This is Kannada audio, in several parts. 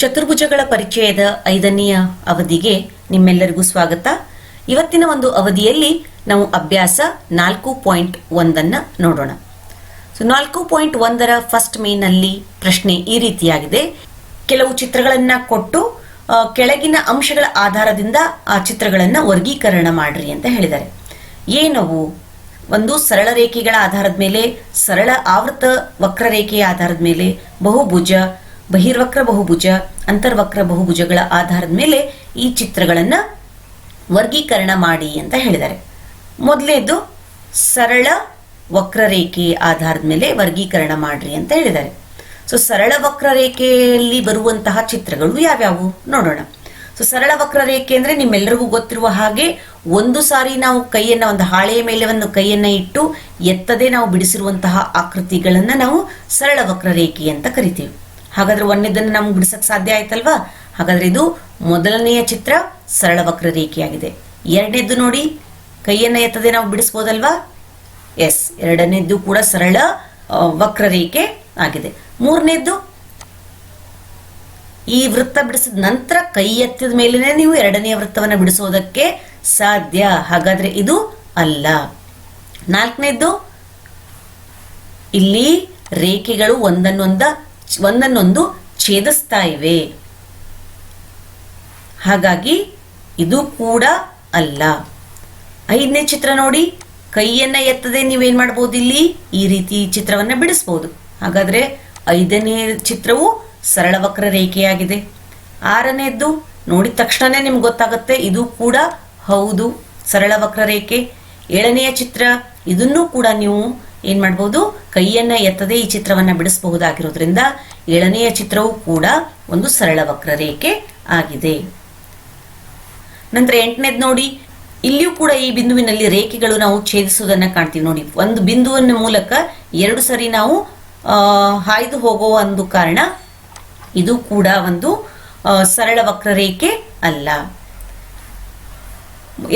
ಚತುರ್ಭುಜಗಳ ಪರಿಚಯದ 5ನೆಯ ಅವಧಿಗೆ ನಿಮ್ಮೆಲ್ಲರಿಗೂ ಸ್ವಾಗತ. ಇವತ್ತಿನ ಒಂದು ಅವಧಿಯಲ್ಲಿ ನಾವು ಅಭ್ಯಾಸ 4.1 ನೋಡೋಣ. 4.1ರ ಫಸ್ಟ್ ಮೇನ್ ಅಲ್ಲಿ ಪ್ರಶ್ನೆ ಈ ರೀತಿಯಾಗಿದೆ. ಕೆಲವು ಚಿತ್ರಗಳನ್ನ ಕೊಟ್ಟು ಕೆಳಗಿನ ಅಂಶಗಳ ಆಧಾರದಿಂದ ಆ ಚಿತ್ರಗಳನ್ನ ವರ್ಗೀಕರಣ ಮಾಡ್ರಿ ಅಂತ ಹೇಳಿದ್ದಾರೆ. ಏನವು? ಒಂದು ಸರಳ ರೇಖೆಗಳ ಆಧಾರದ ಮೇಲೆ, ಸರಳ ಆವೃತ ವಕ್ರರೇಖೆಯ ಆಧಾರದ ಮೇಲೆ, ಬಹುಭುಜ, ಬಹಿರ್ವಕ್ರ ಬಹುಭುಜ, ಅಂತರ್ವಕ್ರ ಬಹುಭುಜಗಳ ಆಧಾರದ ಮೇಲೆ ಈ ಚಿತ್ರಗಳನ್ನ ವರ್ಗೀಕರಣ ಮಾಡಿ ಅಂತ ಹೇಳಿದ್ದಾರೆ. ಮೊದಲನೇದು ಸರಳ ವಕ್ರರೇಖೆ ಆಧಾರದ ಮೇಲೆ ವರ್ಗೀಕರಣ ಮಾಡ್ರಿ ಅಂತ ಹೇಳಿದ್ದಾರೆ. ಸರಳ ವಕ್ರರೇಖೆಯಲ್ಲಿ ಬರುವಂತಹ ಚಿತ್ರಗಳು ಯಾವ್ಯಾವು ನೋಡೋಣ. ಸರಳ ವಕ್ರರೇಖೆ ಅಂದ್ರೆ ನಿಮ್ಮೆಲ್ಲರಿಗೂ ಗೊತ್ತಿರುವ ಹಾಗೆ ಒಂದು ಸಾರಿ ನಾವು ಕೈಯನ್ನ ಒಂದು ಹಾಳೆಯ ಮೇಲೆ ಒಂದು ಕೈಯನ್ನ ಇಟ್ಟು ಎತ್ತದೇ ನಾವು ಬಿಡಿಸಿರುವಂತಹ ಆಕೃತಿಗಳನ್ನ ನಾವು ಸರಳ ವಕ್ರರೇಖೆ ಅಂತ ಕರಿತೀವಿ. ಹಾಗಾದ್ರೆ ಒಂದನೇದನ್ನು ನಮ್ಗೆ ಬಿಡಿಸಕ್ ಸಾಧ್ಯ ಆಯ್ತಲ್ವಾ? ಹಾಗಾದ್ರೆ ಇದು ಮೊದಲನೆಯ ಚಿತ್ರ ಸರಳ ವಕ್ರರೇಖೆಯಾಗಿದೆ. ಎರಡನೇದ್ದು ನೋಡಿ, ಕೈಯನ್ನ ಎತ್ತದೆ ನಾವು ಬಿಡಿಸ್ಬೋದಲ್ವಾ? ಎಸ್, ಎರಡನೇದ್ದು ಕೂಡ ಸರಳ ವಕ್ರರೇಖೆ ಆಗಿದೆ. ಮೂರನೇದ್ದು, ಈ ವೃತ್ತ ಬಿಡಿಸಿದ ನಂತರ ಕೈ ಎತ್ತಿದ ಮೇಲೆನೆ ನೀವು ಎರಡನೆಯ ವೃತ್ತವನ್ನ ಬಿಡಿಸೋದಕ್ಕೆ ಸಾಧ್ಯ, ಹಾಗಾದ್ರೆ ಇದು ಅಲ್ಲ. ನಾಲ್ಕನೇದ್ದು, ಇಲ್ಲಿ ರೇಖೆಗಳು ಒಂದನ್ನೊಂದು ಛೇದಿಸ್ತಾ ಇವೆ, ಹಾಗಾಗಿ ಇದು ಕೂಡ ಅಲ್ಲ. ಐದನೇ ಚಿತ್ರ ನೋಡಿ, ಕೈಯನ್ನ ಎತ್ತದೆ ನೀವೇನ್ ಮಾಡಬಹುದು, ಇಲ್ಲಿ ಈ ರೀತಿ ಚಿತ್ರವನ್ನ ಬಿಡಿಸಬಹುದು, ಹಾಗಾದ್ರೆ ಐದನೇ ಚಿತ್ರವು ಸರಳ ವಕ್ರರೇಖೆಯಾಗಿದೆ. ಆರನೇದ್ದು ನೋಡಿದ ತಕ್ಷಣನೇ ನಿಮ್ಗೆ ಗೊತ್ತಾಗುತ್ತೆ, ಇದು ಕೂಡ ಹೌದು ಸರಳ ವಕ್ರರೇಖೆ. ಏಳನೆಯ ಚಿತ್ರ, ಇದನ್ನು ಕೂಡ ನೀವು ಏನ್ ಮಾಡಬಹುದು, ಕೈಯನ್ನ ಎತ್ತದೆ ಈ ಚಿತ್ರವನ್ನ ಬಿಡಿಸಬಹುದಾಗಿರೋದ್ರಿಂದ ಏಳನೆಯ ಚಿತ್ರವು ಕೂಡ ಒಂದು ಸರಳ ವಕ್ರರೇಖೆ ಆಗಿದೆ. ನಂತರ ಎಂಟನೇದ್ ನೋಡಿ, ಇಲ್ಲಿಯೂ ಕೂಡ ಈ ಬಿಂದುವಿನಲ್ಲಿ ರೇಖೆಗಳು ನಾವು ಛೇದಿಸುವುದನ್ನ ಕಾಣ್ತೀವಿ. ನೋಡಿ, ಒಂದು ಬಿಂದುವಿನ ಮೂಲಕ ಎರಡು ಸರಿ ನಾವು ಹಾಯ್ದು ಹೋಗುವ ಒಂದು ಕಾರಣ ಇದು ಕೂಡ ಒಂದು ಸರಳ ವಕ್ರರೇಖೆ ಅಲ್ಲ.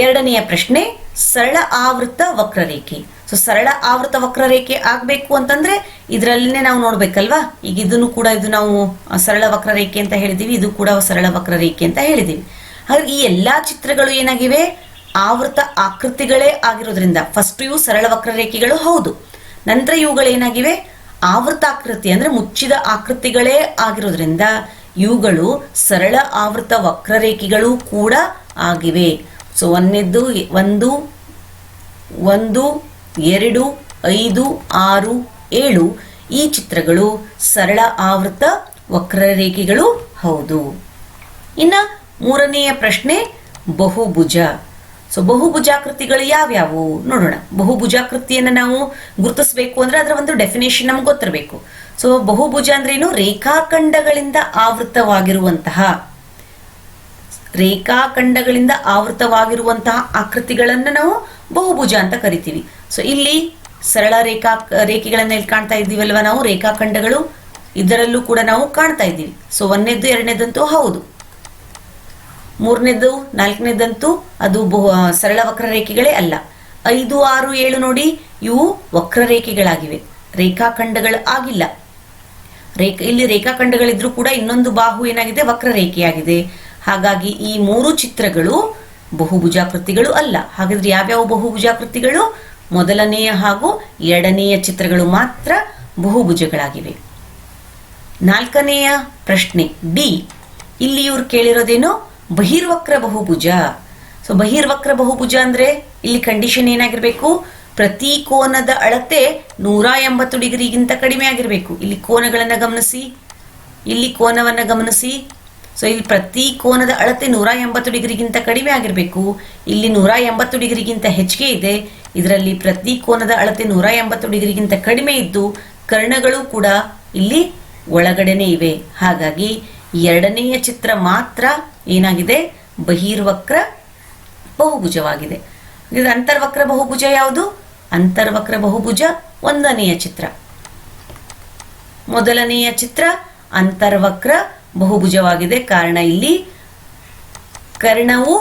ಎರಡನೆಯ ಪ್ರಶ್ನೆ, ಸರಳ ಆವೃತ ವಕ್ರರೇಖೆ. ಸರಳ ಆವೃತ ವಕ್ರರೇಖೆ ಆಗ್ಬೇಕು ಅಂತಂದ್ರೆ ಇದರಲ್ಲಿನೇ ನಾವು ನೋಡ್ಬೇಕಲ್ವಾ. ಈಗ ಇದನ್ನು ಕೂಡ ಇದು ನಾವು ಸರಳ ವಕ್ರರೇಖೆ ಅಂತ ಹೇಳಿದೀವಿ, ಇದು ಕೂಡ ಸರಳ ವಕ್ರರೇಖೆ ಅಂತ ಹೇಳಿದೀವಿ. ಹಾಗಾಗಿ ಈ ಎಲ್ಲಾ ಚಿತ್ರಗಳು ಏನಾಗಿವೆ, ಆವೃತ ಆಕೃತಿಗಳೇ ಆಗಿರೋದ್ರಿಂದ ಫಸ್ಟ್ ಇವು ಸರಳ ವಕ್ರರೇಖೆಗಳು ಹೌದು, ನಂತರ ಇವುಗಳು ಏನಾಗಿವೆ, ಆವೃತಾಕೃತಿ ಅಂದ್ರೆ ಮುಚ್ಚಿದ ಆಕೃತಿಗಳೇ ಆಗಿರೋದ್ರಿಂದ ಇವುಗಳು ಸರಳ ಆವೃತ ವಕ್ರರೇಖೆಗಳು ಕೂಡ ಆಗಿವೆ. ಒಂದನೇದ್ದು 1, 1, 2, 5, 6, 7 ಈ ಚಿತ್ರಗಳು ಸರಳ ಆವೃತ ವಕ್ರರೇಖೆಗಳು ಹೌದು. ಇನ್ನ ಮೂರನೆಯ ಪ್ರಶ್ನೆ, ಬಹುಭುಜ. ಬಹುಭುಜಾಕೃತಿಗಳು ಯಾವ್ಯಾವು ನೋಡೋಣ. ಬಹುಭುಜಾಕೃತಿಯನ್ನ ನಾವು ಗುರುತಿಸಬೇಕು ಅಂದ್ರೆ ಅದರ ಒಂದು ಡೆಫಿನೇಷನ್ ನಮ್ಗೆ ಗೊತ್ತಿರಬೇಕು. ಬಹುಭುಜ ಅಂದ್ರೆ ಏನು, ರೇಖಾಖಂಡಗಳಿಂದ ಆವೃತವಾಗಿರುವಂತಹ ಆಕೃತಿಗಳನ್ನ ನಾವು ಬಹುಭುಜ ಅಂತ ಕರಿತೀವಿ. ಇಲ್ಲಿ ಸರಳ ರೇಖೆಗಳನ್ನ ಇಲ್ಲಿ ಕಾಣ್ತಾ ಇದ್ದೀವಲ್ವಾ ನಾವು, ರೇಖಾಖಂಡಗಳು ಇದರಲ್ಲೂ ಕೂಡ ನಾವು ಕಾಣ್ತಾ ಇದ್ದೀವಿ. ಒಂದನೇದ್ದು ಎರಡನೇದಂತೂ ಹೌದು, ಮೂರನೇದ್ದು ನಾಲ್ಕನೇದಂತೂ ಅದು ಸರಳ ವಕ್ರರೇಖೆಗಳೇ ಅಲ್ಲ. 5, 6, 7 ನೋಡಿ, ಇವು ವಕ್ರರೇಖೆಗಳಾಗಿವೆ, ರೇಖಾಖಂಡಗಳು ಆಗಿಲ್ಲ. ಇಲ್ಲಿ ರೇಖಾಖಂಡಗಳಿದ್ರೂ ಕೂಡ ಇನ್ನೊಂದು ಬಾಹು ಏನಾಗಿದೆ, ವಕ್ರರೇಖೆಯಾಗಿದೆ. ಹಾಗಾಗಿ ಈ ಮೂರು ಚಿತ್ರಗಳು ಬಹುಭುಜಾಕೃತಿಗಳು ಅಲ್ಲ. ಹಾಗಾದ್ರೆ ಯಾವ್ಯಾವ ಬಹುಭುಜಾಕೃತಿಗಳು? ಮೊದಲನೆಯ ಹಾಗೂ ಎರಡನೆಯ ಚಿತ್ರಗಳು ಮಾತ್ರ ಬಹುಭುಜಗಳಾಗಿವೆ. ನಾಲ್ಕನೆಯ ಪ್ರಶ್ನೆ ಡಿ. ಇಲ್ಲಿ ಇವ್ರು ಕೇಳಿರೋದೇನು, ಬಹಿರ್ವಕ್ರ ಬಹುಭುಜ. ಬಹಿರ್ವಕ್ರ ಬಹುಭುಜ ಅಂದ್ರೆ ಇಲ್ಲಿ ಕಂಡೀಷನ್ ಏನಾಗಿರ್ಬೇಕು, ಪ್ರತಿ ಕೋನದ ಅಳತೆ 180 ಡಿಗ್ರಿಗಿಂತ ಕಡಿಮೆ ಆಗಿರ್ಬೇಕು. ಇಲ್ಲಿ ಕೋನಗಳನ್ನ ಗಮನಿಸಿ, ಇಲ್ಲಿ ಕೋನವನ್ನ ಗಮನಿಸಿ. ಇಲ್ಲಿ ಪ್ರತಿ ಕೋನದ ಅಳತೆ 180 ಡಿಗ್ರಿಗಿಂತ ಕಡಿಮೆ ಆಗಿರ್ಬೇಕು. ಇಲ್ಲಿ 180 ಡಿಗ್ರಿಗಿಂತ ಹೆಚ್ಚಿಗೆ ಇದೆ. ಇದರಲ್ಲಿ ಪ್ರತಿ ಕೋನದ ಅಳತೆ 180 ಡಿಗ್ರಿಗಿಂತ ಕಡಿಮೆ ಇದ್ದು ಕರ್ಣಗಳು ಕೂಡ ಇಲ್ಲಿ ಒಳಗಡೆನೆ ಇವೆ. ಹಾಗಾಗಿ ಎರಡನೆಯ ಚಿತ್ರ ಮಾತ್ರ ಏನಾಗಿದೆ, ಬಹಿರ್ವಕ್ರ ಬಹುಭುಜವಾಗಿದೆ. ಇದು ಅಂತರ್ವಕ್ರ ಬಹುಭುಜ ಯಾವುದು? ಅಂತರ್ವಕ್ರ ಬಹುಭುಜ ಒಂದನೆಯ ಚಿತ್ರ. ಮೊದಲನೆಯ ಚಿತ್ರ ಅಂತರ್ವಕ್ರ ಬಹುಭುಜವಾಗಿದೆ. ಕಾರಣ ಇಲ್ಲಿ ಕರ್ಣವು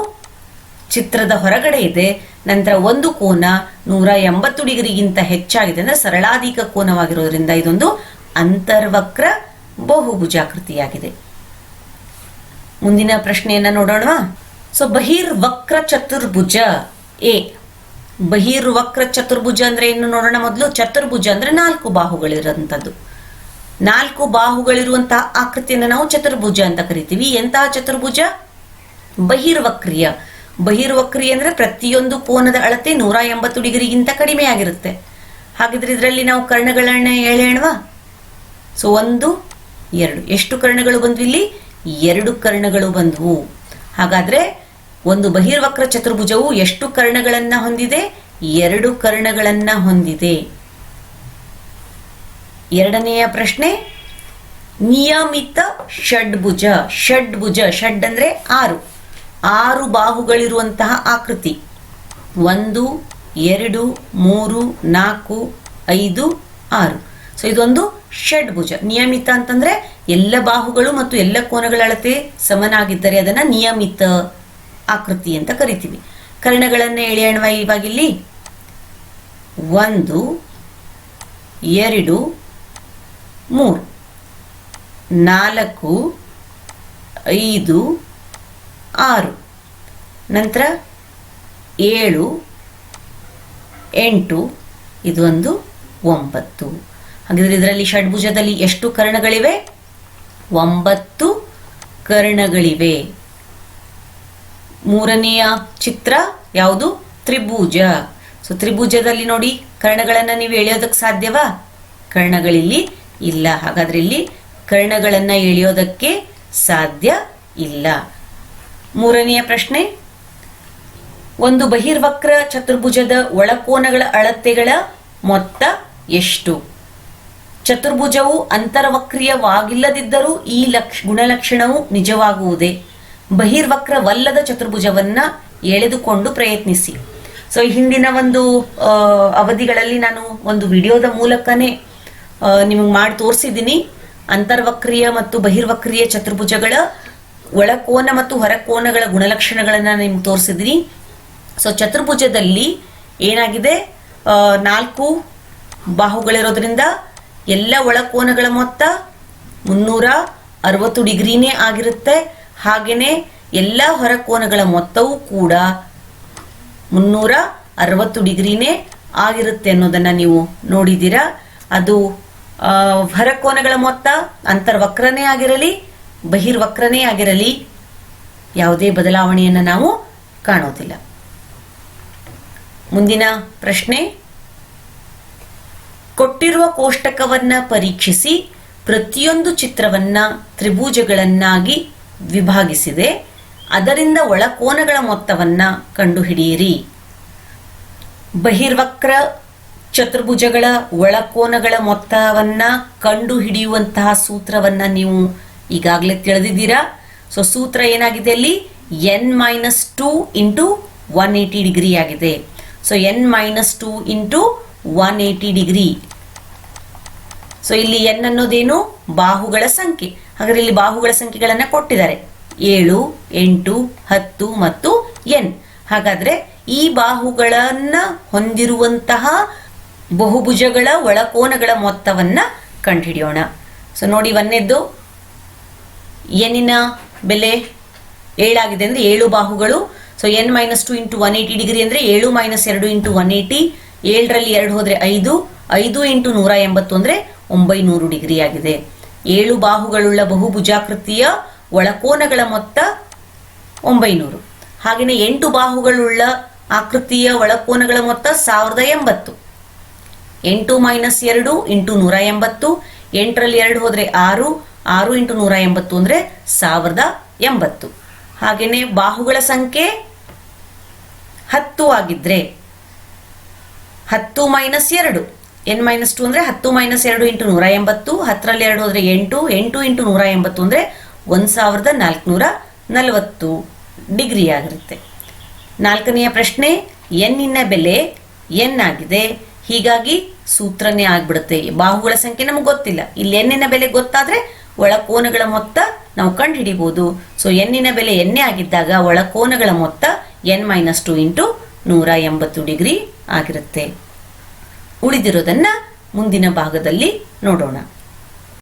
ಚಿತ್ರದ ಹೊರಗಡೆ ಇದೆ, ನಂತರ ಒಂದು ಕೋನ 180 ಡಿಗ್ರಿಗಿಂತ ಹೆಚ್ಚಾಗಿದೆ, ಅಂದ್ರೆ ಸರಳಾಧಿಕ ಕೋನವಾಗಿರೋದ್ರಿಂದ ಇದೊಂದು ಅಂತರ್ವಕ್ರ ಬಹುಭುಜಾಕೃತಿಯಾಗಿದೆ. ಮುಂದಿನ ಪ್ರಶ್ನೆಯನ್ನ ನೋಡೋಣ. ಸೊ ಬಹಿರ್ವಕ್ರ ಚತುರ್ಭುಜ ಎ. ಬಹಿರ್ವಕ್ರ ಚತುರ್ಭುಜ ಅಂದ್ರೆ ಏನು ನೋಡೋಣ ಮೊದಲು. ಚತುರ್ಭುಜ ಅಂದ್ರೆ 4 ಬಾಹುಗಳಿರುವಂತದ್ದು. 4 ಬಾಹುಗಳಿರುವಂತಹ ಆಕೃತಿಯನ್ನು ನಾವು ಚತುರ್ಭುಜ ಅಂತ ಕರಿತೀವಿ. ಎಂತಹ ಚತುರ್ಭುಜ? ಬಹಿರ್ವಕ್ರಿಯ. ಬಹಿರ್ವಕ್ರಿಯ ಅಂದ್ರೆ ಪ್ರತಿಯೊಂದು ಕೋನದ ಅಳತೆ 180 ಡಿಗ್ರಿಗಿಂತ ಕಡಿಮೆ ಆಗಿರುತ್ತೆ. ಹಾಗಿದ್ರೆ ಇದರಲ್ಲಿ ನಾವು ಕರ್ಣಗಳನ್ನ ಹೇಳೋಣವಾ? ಸೊ 1 2 ಎಷ್ಟು ಕರ್ಣಗಳು ಬಂದ್ವು ಇಲ್ಲಿ? 2 ಕರ್ಣಗಳು ಬಂದವು. ಹಾಗಾದ್ರೆ ಒಂದು ಬಹಿರ್ವಕ್ರ ಚತುರ್ಭುಜವು ಎಷ್ಟು ಕರ್ಣಗಳನ್ನ ಹೊಂದಿದೆ? 2 ಕರ್ಣಗಳನ್ನ ಹೊಂದಿದೆ. ಎರಡನೆಯ ಪ್ರಶ್ನೆ, ನಿಯಮಿತ ಷಡ್ಭುಜ. ಷಡ್ಭುಜ, ಷಡ್ ಅಂದ್ರೆ 6 ಬಾಹುಗಳಿರುವಂತಹ ಆಕೃತಿ. 1 2 3 4 5 6. ಸೊ ಇದೊಂದು ಷಡ್ಭುಜ. ನಿಯಮಿತ ಅಂತಂದ್ರೆ ಎಲ್ಲ ಬಾಹುಗಳು ಮತ್ತು ಎಲ್ಲ ಕೋನಗಳ ಅಳತೆ ಸಮನಾಗಿದ್ದರೆ ಅದನ್ನ ನಿಯಮಿತ ಆಕೃತಿ ಅಂತ ಕರಿತೀವಿ. ಕರ್ಣಗಳನ್ನ ಎಳೆಯೋಣ ಇವಾಗಿಲ್ಲಿ. 1 2 3 4 5 6 ನಂತರ 7 8 ಇದು ಒಂದು 9. ಹಾಗಿದ್ರೆ ಇದರಲ್ಲಿ ಷಡ್ಭುಜದಲ್ಲಿ ಎಷ್ಟು ಕರ್ಣಗಳಿವೆ? 9 ಕರ್ಣಗಳಿವೆ. ಮೂರನೆಯ ಚಿತ್ರ ಯಾವುದು? ತ್ರಿಭುಜ. ಸೊ ತ್ರಿಭುಜದಲ್ಲಿ ನೋಡಿ ಕರ್ಣಗಳನ್ನ ನೀವು ಎಳೆಯೋದಕ್ಕೆ ಸಾಧ್ಯವಾ? ಕರ್ಣಗಳಿಲ್ಲಿ ಇಲ್ಲ. ಹಾಗಾದ್ರೆ ಇಲ್ಲಿ ಕರ್ಣಗಳನ್ನ ಎಳೆಯೋದಕ್ಕೆ ಸಾಧ್ಯ ಇಲ್ಲ. ಮೂರನೆಯ ಪ್ರಶ್ನೆ, ಒಂದು ಬಹಿರ್ವಕ್ರ ಚತುರ್ಭುಜದ ಒಳಕೋನಗಳ ಅಳತೆಗಳ ಮೊತ್ತ ಎಷ್ಟು? ಚತುರ್ಭುಜವು ಅಂತರ್ವಕ್ರೀಯವಾಗಿಲ್ಲದಿದ್ದರೂ ಈ ಗುಣಲಕ್ಷಣವು ನಿಜವಾಗುವುದೇ? ಬಹಿರ್ವಕ್ರವಲ್ಲದ ಚತುರ್ಭುಜವನ್ನ ಎಳೆದುಕೊಂಡು ಪ್ರಯತ್ನಿಸಿ. ಸೊ ಹಿಂದಿನ ಒಂದು ಅವಧಿಗಳಲ್ಲಿ ನಾನು ಒಂದು ವಿಡಿಯೋದ ಮೂಲಕನೇ ನಿಮಗೆ ಮಾಡಿ ತೋರಿಸಿದ್ದೀನಿ. ಅಂತರ್ವಕ್ರೀಯ ಮತ್ತು ಬಹಿರ್ವಕ್ರೀಯ ಚತುರ್ಭುಜಗಳ ಒಳಕೋನ ಮತ್ತು ಹೊರಕೋನಗಳ ಗುಣಲಕ್ಷಣಗಳನ್ನ ನಿಮ್ಗೆ ತೋರಿಸಿದ್ದೀನಿ. ಸೊ ಚತುರ್ಭುಜದಲ್ಲಿ ಏನಾಗಿದೆ? 4 ಬಾಹುಗಳಿರೋದ್ರಿಂದ ಎಲ್ಲ ಒಳಕೋನಗಳ ಮೊತ್ತ 360 ಡಿಗ್ರಿನೇ ಆಗಿರುತ್ತೆ. ಹಾಗೇನೆ ಎಲ್ಲ ಹೊರಕೋನಗಳ ಮೊತ್ತವೂ ಕೂಡ 360 ಡಿಗ್ರಿನೇ ಆಗಿರುತ್ತೆ ಅನ್ನೋದನ್ನ ನೀವು ನೋಡಿದ್ದೀರಾ. ಅದು ಹೊರಕೋನಗಳ ಮೊತ್ತ ಅಂತರ್ವಕ್ರನೇ ಆಗಿರಲಿ ಬಹಿರ್ವಕ್ರನೇ ಆಗಿರಲಿ ಯಾವುದೇ ಬದಲಾವಣೆಯನ್ನು ನಾವು ಕಾಣೋದಿಲ್ಲ. ಮುಂದಿನ ಪ್ರಶ್ನೆ, ಕೊಟ್ಟಿರುವ ಕೋಷ್ಟಕವನ್ನ ಪರೀಕ್ಷಿಸಿ ಪ್ರತಿಯೊಂದು ಚಿತ್ರವನ್ನ ತ್ರಿಭುಜಗಳನ್ನಾಗಿ ವಿಭಾಗಿಸಿದೆ. ಅದರಿಂದ ಒಳಕೋನಗಳ ಮೊತ್ತವನ್ನ ಕಂಡುಹಿಡಿಯಿರಿ. ಬಹಿರ್ವಕ್ರ ಚತುರ್ಭುಜಗಳ ಒಳಕೋನಗಳ ಮೊತ್ತವನ್ನ ಕಂಡುಹಿಡಿಯುವಂತಹ ಸೂತ್ರವನ್ನ ನೀವು ಈಗಾಗಲೇ ತಿಳಿದಿದ್ದೀರಾ. ಸೊ ಸೂತ್ರ ಏನಾಗಿದೆ ಅಲ್ಲಿ? n-2 ಇಂಟು 180 ಡಿಗ್ರಿ ಆಗಿದೆ. So n-2 into 180 degree. So ಇಲ್ಲಿ n ಅನ್ನೋದೇನು? ಬಾಹುಗಳ ಸಂಖ್ಯೆ. ಹಾಗಾದ್ರೆ ಇಲ್ಲಿ ಬಾಹುಗಳ ಸಂಖ್ಯೆಗಳನ್ನ ಕೊಟ್ಟಿದ್ದಾರೆ 7 8 10 ಮತ್ತು n. ಹಾಗಾದ್ರೆ ಈ ಬಾಹುಗಳನ್ನ ಹೊಂದಿರುವಂತಹ ಬಹುಭುಜಗಳ ಒಳಕೋನಗಳ ಮೊತ್ತವನ್ನ ಕಂಡುಹಿಡಿಯೋಣ. ಸೊ ನೋಡಿ, ಒಂದನೇದ್ದು ಎನ್ನಿನ ಬೆಲೆ 7 ಆಗಿದೆ ಅಂದ್ರೆ 7 ಬಾಹುಗಳು. ಸೊ n-2 ಇಂಟು 180 ಡಿಗ್ರಿ ಅಂದ್ರೆ 7 - 2 ಇಂಟು 180. 7ರಲ್ಲಿ 2 ಹೋದ್ರೆ 5. 5 ಇಂಟು 180 ಅಂದ್ರೆ 900 ಡಿಗ್ರಿ ಆಗಿದೆ. 7 ಬಾಹುಗಳುಳ್ಳ ಬಹುಭುಜಾಕೃತಿಯ ಒಳಕೋನಗಳ ಮೊತ್ತ 900. ಹಾಗೆಯೇ 8 ಬಾಹುಗಳುಳ್ಳ ಆಕೃತಿಯ ಒಳಕೋನಗಳ ಮೊತ್ತ 1080. 8 - 2 ಇಂಟು 180. 8ರಲ್ಲಿ 2 ಹೋದ್ರೆ 6. 6 ಇಂಟು 180 ಅಂದ್ರೆ 1080. ಹಾಗೆಯೇ ಬಾಹುಗಳ ಸಂಖ್ಯೆ 10 ಆಗಿದ್ರೆ 10 - 2 n-2 ಅಂದ್ರೆ 10 - 2 ಇಂಟು 180. 10ರಲ್ಲಿ 2 ಹೋದ್ರೆ 8. 8 ಇಂಟು 180 ಅಂದ್ರೆ 1440 ಡಿಗ್ರಿ ಆಗಿರುತ್ತೆ. ನಾಲ್ಕನೆಯ ಪ್ರಶ್ನೆ, ಎನ್ನಿನ ಬೆಲೆ n ಆಗಿದೆ. ಹೀಗಾಗಿ ಸೂತ್ರನೇ ಆಗ್ಬಿಡುತ್ತೆ. ಬಾಹುಗಳ ಸಂಖ್ಯೆ ನಮಗೆ ಗೊತ್ತಿಲ್ಲ. ಇಲ್ಲಿ ಎನ್ನಿನ ಬೆಲೆ ಗೊತ್ತಾದ್ರೆ ಒಳಕೋನಗಳ ಮೊತ್ತ ನಾವು ಕಂಡು ಹಿಡಿಬಹುದು. ಸೊ ಎನ್ನಿನ ಬೆಲೆ ಎನ್ನೇ ಆಗಿದ್ದಾಗ ಒಳಕೋನಗಳ ಮೊತ್ತ n-2 ಇಂಟು 180 ಡಿಗ್ರಿ ಆಗಿರುತ್ತೆ. ಉಳಿದಿರೋದನ್ನ ಮುಂದಿನ ಭಾಗದಲ್ಲಿ ನೋಡೋಣ.